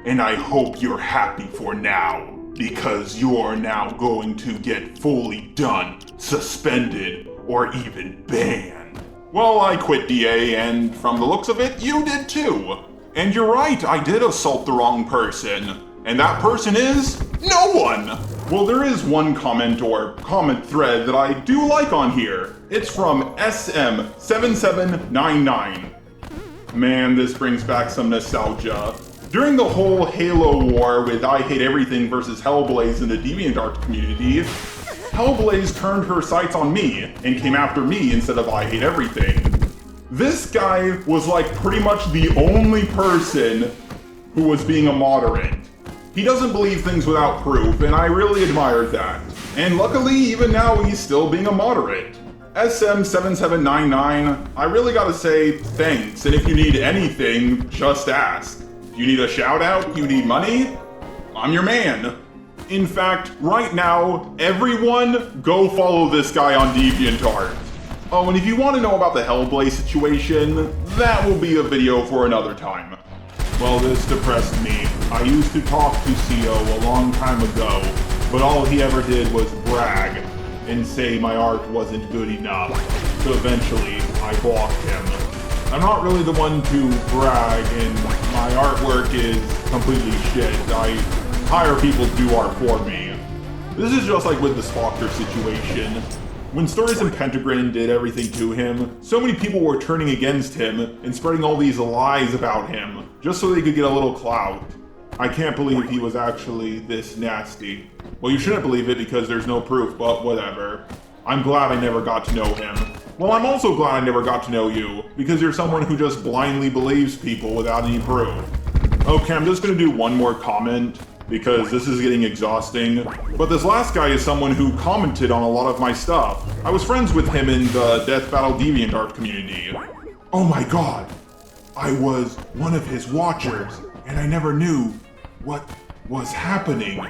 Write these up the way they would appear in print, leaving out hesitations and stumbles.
and I hope you're happy for now, because you're now going to get fully done, suspended, or even banned. Well, I quit DA, and from the looks of it, you did too. And you're right, I did assault the wrong person. And that person is no one! Well, there is one comment or comment thread that I do like on here. It's from SM7799. Man, this brings back some nostalgia. During the whole Halo war with I Hate Everything versus Hellblaze in the DeviantArt community, Hellblaze turned her sights on me and came after me instead of I Hate Everything. This guy was like pretty much the only person who was being a moderate. He doesn't believe things without proof, and I really admired that. And luckily, even now, he's still being a moderate. SM7799, I really gotta say thanks, and if you need anything, just ask. You need a shout out? You need money? I'm your man. In fact, right now, everyone go follow this guy on DeviantArt. Oh, and if you want to know about the Hellblaze situation, that will be a video for another time. Well, this depressed me. I used to talk to CO a long time ago, but all he ever did was brag and say my art wasn't good enough. So eventually, I blocked him. I'm not really the one to brag, and my artwork is completely shit. I hire people to do art for me. This is just like with the Spoctor situation. When Stories and Pentagram did everything to him, so many people were turning against him and spreading all these lies about him, just so they could get a little clout. I can't believe he was actually this nasty. Well, you shouldn't believe it because there's no proof, but whatever. I'm glad I never got to know him. Well, I'm also glad I never got to know you, because you're someone who just blindly believes people without any proof. Okay, I'm just gonna do one more comment, because this is getting exhausting. But this last guy is someone who commented on a lot of my stuff. I was friends with him in the Death Battle DeviantArt community. Oh my god! I was one of his watchers, and I never knew what was happening.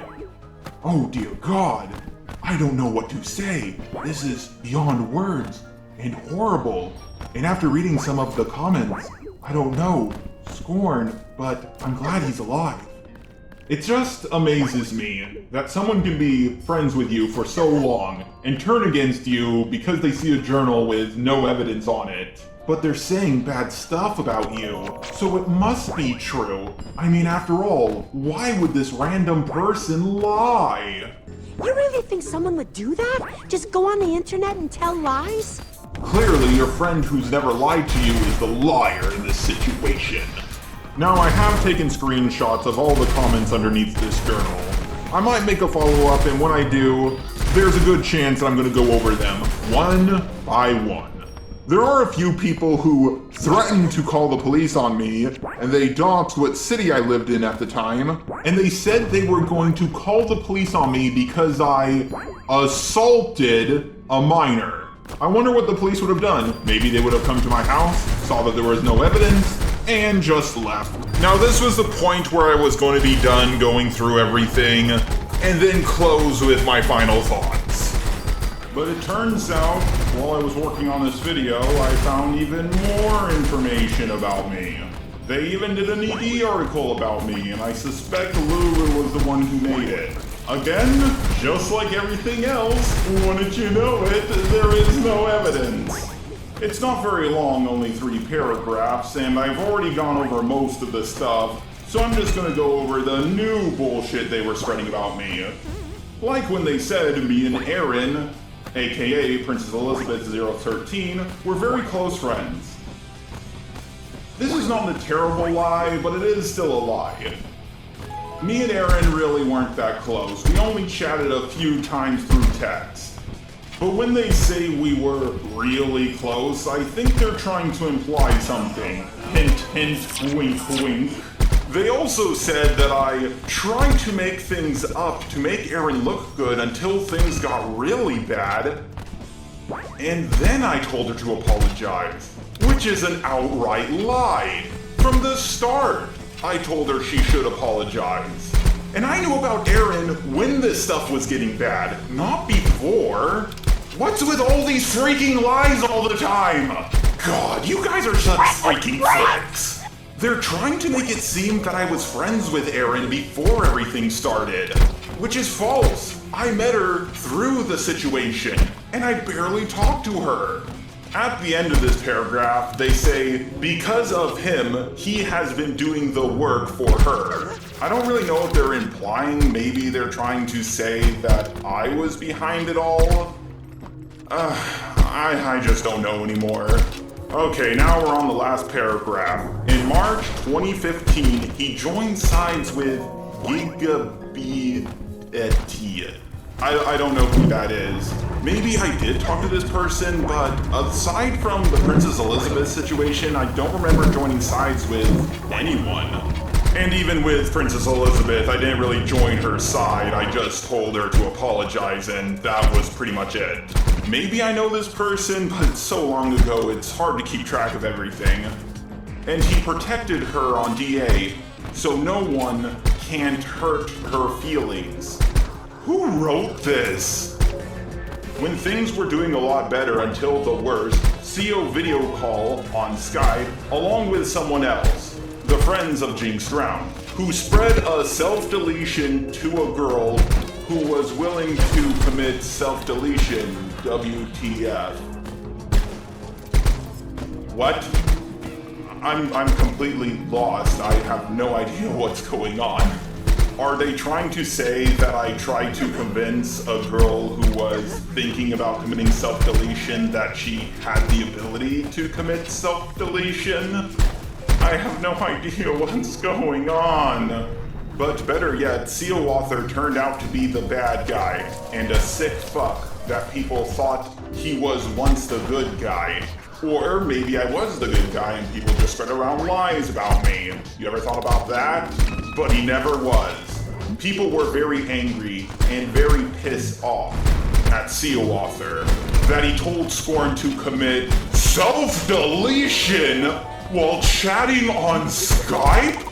Oh dear god, I don't know what to say. This is beyond words and horrible. And after reading some of the comments, I don't know, scorn, but I'm glad he's alive. It just amazes me that someone can be friends with you for so long and turn against you because they see a journal with no evidence on it. But they're saying bad stuff about you, so it must be true. I mean, after all, why would this random person lie? You really think someone would do that? Just go on the internet and tell lies? Clearly, your friend who's never lied to you is the liar in this situation. Now, I have taken screenshots of all the comments underneath this journal. I might make a follow-up, and when I do, there's a good chance that I'm going to go over them one by one. There are a few people who threatened to call the police on me, and they doxed what city I lived in at the time, and they said they were going to call the police on me because I assaulted a minor. I wonder what the police would have done. Maybe they would have come to my house, saw that there was no evidence, and just left. Now this was the point where I was going to be done going through everything, and then close with my final thoughts. But it turns out, while I was working on this video, I found even more information about me. They even did an ED article about me, and I suspect Lulu was the one who made it. Again, just like everything else, wouldn't you know it, there is no evidence. It's not very long, only 3 paragraphs, and I've already gone over most of the stuff, so I'm just gonna go over the new bullshit they were spreading about me. Like when they said me and Erin, aka Princess Elizabeth 013, were very close friends. This is not a terrible lie, but it is still a lie. Me and Erin really weren't that close. We only chatted a few times through text. But when they say we were really close, I think they're trying to imply something. Hint, hint, wink, wink. They also said that I tried to make things up to make Erin look good until things got really bad. And then I told her to apologize, which is an outright lie. From the start, I told her she should apologize. And I knew about Erin when this stuff was getting bad, not before. What's with all these freaking lies all the time? God, you guys are such freaking freaks. They're trying to make it seem that I was friends with Erin before everything started, which is false. I met her through the situation, and I barely talked to her. At the end of this paragraph, they say, because of him, he has been doing the work for her. I don't really know if they're implying maybe they're trying to say that I was behind it all. I just don't know anymore. Okay, now we're on the last paragraph. In March 2015, he joined sides with Gigabit. I don't know who that is. Maybe I did talk to this person, but aside from the Princess Elizabeth situation, I don't remember joining sides with anyone. And even with Princess Elizabeth, I didn't really join her side. I just told her to apologize, and that was pretty much it. Maybe I know this person, but it's so long ago, it's hard to keep track of everything. And he protected her on DA, so no one can't hurt her feelings. Who wrote this? When things were doing a lot better until the worst, CO video call on Skype along with someone else, the friends of Jinx Drown, who spread a self-deletion to a girl who was willing to commit self-deletion. WTF. What? I'm completely lost. I have no idea what's going on. Are they trying to say that I tried to convince a girl who was thinking about committing self-deletion that she had the ability to commit self-deletion? I have no idea what's going on. But better yet, CO author turned out to be the bad guy and a sick fuck that people thought he was once the good guy. Or maybe I was the good guy and people just spread around lies about me. You ever thought about that? But he never was. People were very angry and very pissed off at CO author that he told Scorn to commit self-deletion while chatting on Skype.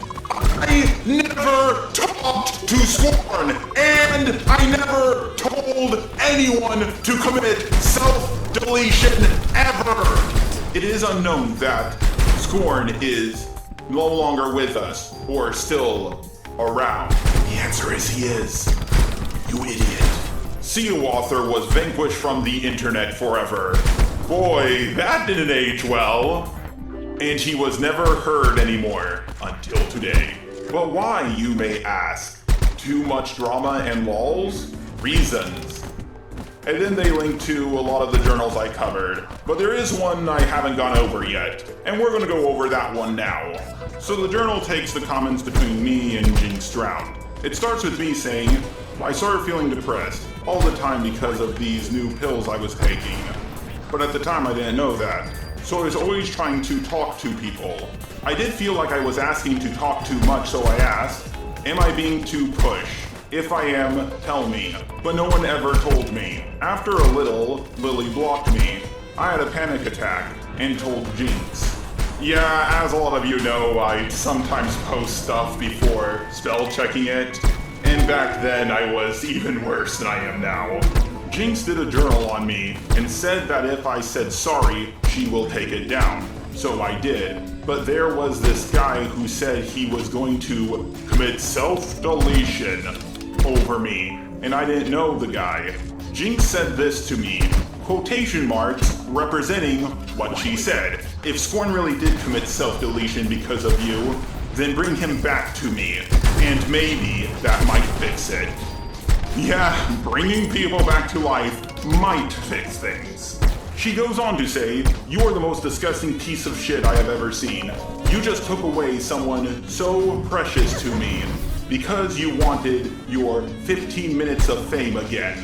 I never talked to Scorn, and I never told anyone to commit self-deletion ever. It is unknown that Scorn is no longer with us, or still around. The answer is he is. You idiot. CO author was vanquished from the internet forever. Boy, that didn't age well. And he was never heard anymore until today. But why, you may ask? Too much drama and lols? Reasons. And then they link to a lot of the journals I covered. But there is one I haven't gone over yet, and we're gonna go over that one now. So the journal takes the comments between me and Jinx Drowned. It starts with me saying, I started feeling depressed all the time because of these new pills I was taking. But at the time I didn't know that. So I was always trying to talk to people. I did feel like I was asking to talk too much, so I asked, am I being too push? If I am, tell me. But no one ever told me. After a little, Lily blocked me. I had a panic attack and told Jinx. Yeah, as a lot of you know, I sometimes post stuff before spell checking it. And back then I was even worse than I am now. Jinx did a journal on me and said that if I said sorry, she will take it down. So I did. But there was this guy who said he was going to commit self-deletion over me, and I didn't know the guy. Jinx said this to me, quotation marks representing what she said. If Scorn really did commit self-deletion because of you, then bring him back to me, and maybe that might fix it. Yeah, bringing people back to life might fix things. She goes on to say, you are the most disgusting piece of shit I have ever seen. You just took away someone so precious to me because you wanted your 15 minutes of fame again.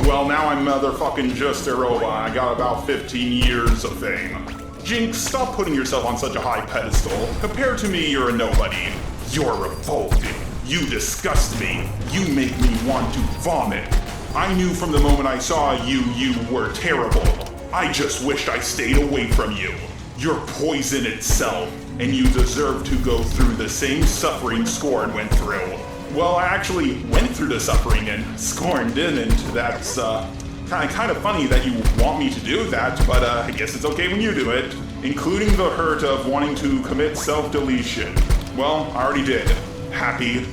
Well, now I'm motherfucking just a robot. I got about 15 years of fame. Jinx, stop putting yourself on such a high pedestal. Compared to me, you're a nobody. You're revolting. You disgust me. You make me want to vomit. I knew from the moment I saw you, you were terrible. I just wished I stayed away from you. You're poison itself, and you deserve to go through the same suffering Scorn went through. Well, I actually went through the suffering, and Scorn didn't. That's kind of funny that you want me to do that, but I guess it's okay when you do it. including the hurt of wanting to commit self-deletion. Well, I already did. Happy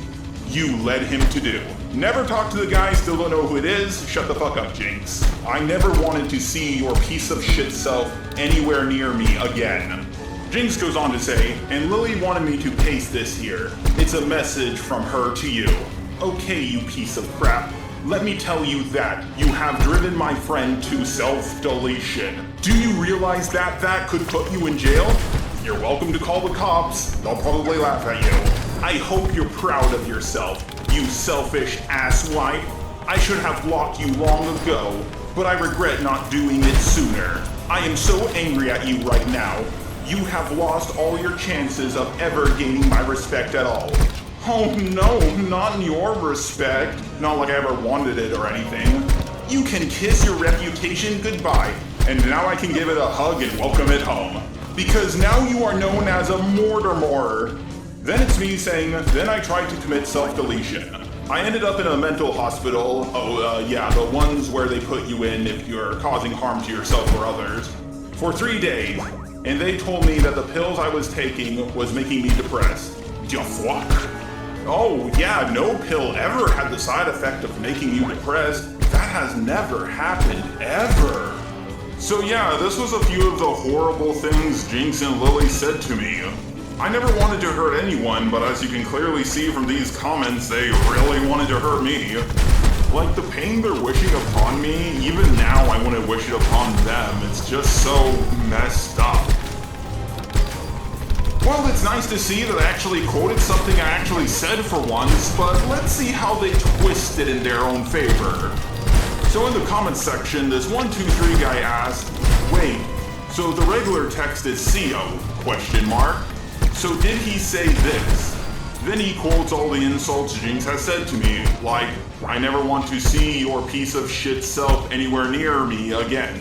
you led him to do. Never talk to the guy, still don't know who it is. Shut the fuck up, Jinx. I never wanted to see your piece of shit self anywhere near me again. Jinx goes on to say, and Lily wanted me to paste this here. It's a message from her to you. Okay, you piece of crap. Let me tell you that you have driven my friend to self-deletion. Do you realize that that could put you in jail? You're welcome to call the cops. They'll probably laugh at you. I hope you're proud of yourself, you selfish asswipe. I should have blocked you long ago, but I regret not doing it sooner. I am so angry at you right now. You have lost all your chances of ever gaining my respect at all. Oh no, not your respect. Not like I ever wanted it or anything. You can kiss your reputation goodbye, and now I can give it a hug and welcome it home. Because now you are known as a Mortimer. Then it's me saying, then I tried to commit self-deletion. I ended up in a mental hospital. Yeah, the ones where they put you in if you're causing harm to yourself or others. For 3 days, and they told me that the pills I was taking was making me depressed. The fuck? Oh yeah, no pill ever had the side effect of making you depressed. That has never happened, ever. So yeah, this was a few of the horrible things Jinx and Lily said to me. I never wanted to hurt anyone, but as you can clearly see from these comments, they really wanted to hurt me. Like the pain they're wishing upon me, even now I want to wish it upon them. It's just so messed up. Well, it's nice to see that I actually quoted something I actually said for once, but let's see how they twist it in their own favor. So in the comments section, this 123 guy asked, wait, so the regular text is CO, question mark. So did he say this? Then he quotes all the insults Jinx has said to me, like, I never want to see your piece of shit self anywhere near me again.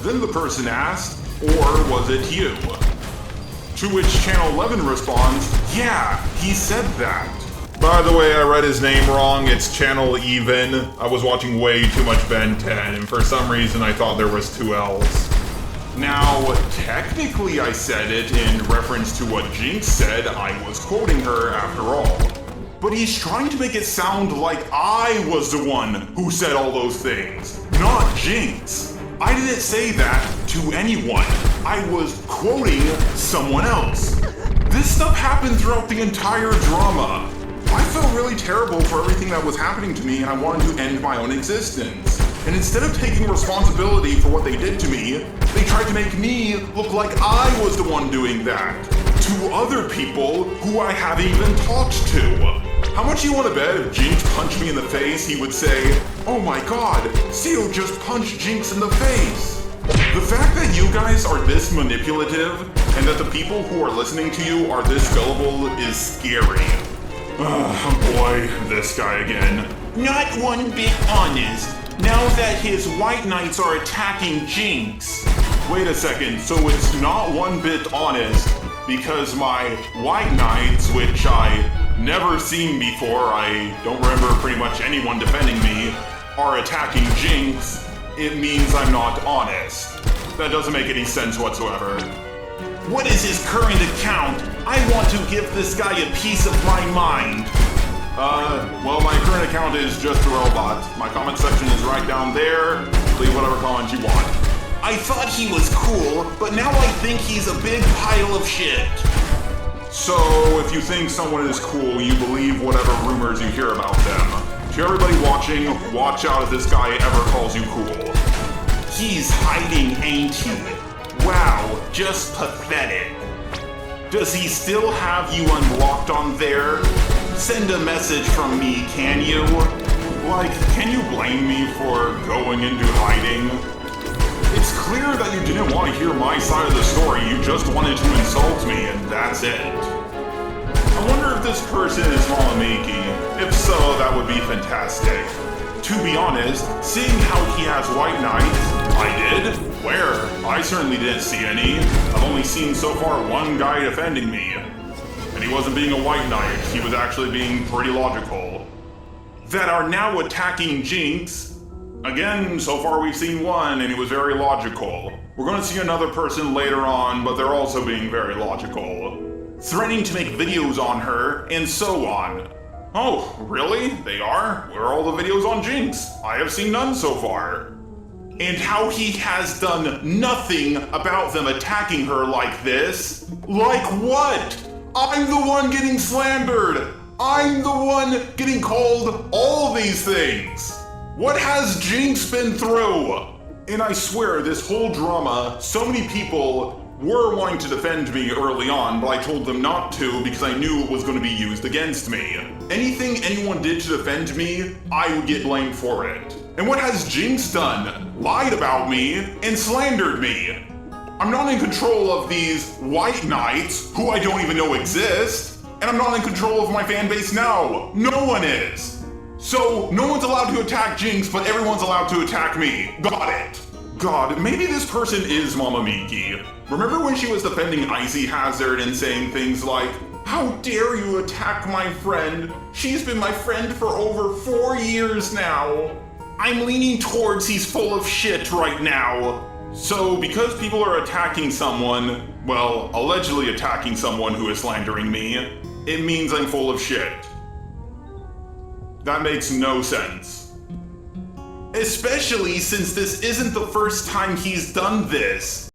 Then the person asked, or was it you? To which Channel 11 responds, yeah, he said that. By the way, I read his name wrong, it's Channel Even. I was watching way too much Ben 10, and for some reason I thought there was 2 L's. Now, technically I said it in reference to what Jinx said. I was quoting her after all. But he's trying to make it sound like I was the one who said all those things, not Jinx. I didn't say that to anyone. I was quoting someone else. This stuff happened throughout the entire drama. I felt really terrible for everything that was happening to me, and I wanted to end my own existence. And instead of taking responsibility for what they did to me, they tried to make me look like I was the one doing that. To other people who I haven't even talked to. How much you want to bet if Jinx punched me in the face, he would say, oh my god, Seo just punched Jinx in the face. The fact that you guys are this manipulative, and that the people who are listening to you are this gullible is scary. Oh boy, this guy again. Not one bit honest. Now that his white knights are attacking Jinx. Wait a second, so it's not one bit honest because my white knights, which I never seen before, I don't remember pretty much anyone defending me, are attacking Jinx, it means I'm not honest. That doesn't make any sense whatsoever. What is his current account? I want to give this guy a piece of my mind. Well, my current account is just a robot. My comment section is right down there. Leave whatever comment you want. I thought he was cool, but now I think he's a big pile of shit. So, if you think someone is cool, you believe whatever rumors you hear about them. To everybody watching, watch out if this guy ever calls you cool. He's hiding, ain't he? Wow, just pathetic. Does he still have you unlocked on there? Send a message from me, can you? Like, can you blame me for going into hiding? It's clear that you didn't want to hear my side of the story, you just wanted to insult me, and that's it. I wonder if this person is Malamiki. If so, that would be fantastic. To be honest, seeing how he has white knights, I did? Where? I certainly didn't see any. I've only seen so far one guy defending me. And he wasn't being a white knight, he was actually being pretty logical. That are now attacking Jinx. Again, so far we've seen one, and he was very logical. We're going to see another person later on, but they're also being very logical. Threatening to make videos on her, and so on. Oh, really? They are? Where are all the videos on Jinx? I have seen none so far. And how he has done nothing about them attacking her like this? Like what? I'm the one getting slandered! I'm the one getting called all these things! What has Jinx been through? And I swear, this whole drama, so many people were wanting to defend me early on, but I told them not to because I knew it was going to be used against me. Anything anyone did to defend me, I would get blamed for it. And what has Jinx done? Lied about me and slandered me. I'm not in control of these white knights, who I don't even know exist, and I'm not in control of my fan base now. No one is. So, no one's allowed to attack Jinx, but everyone's allowed to attack me. Got it. God, maybe this person is Mama Miki. Remember when she was defending Icy Hazard and saying things like, "How dare you attack my friend? She's been my friend for over 4 years now. I'm leaning towards he's full of shit right now." So, because people are attacking someone, well, allegedly attacking someone who is slandering me, it means I'm full of shit. That makes no sense. Especially since this isn't the first time he's done this.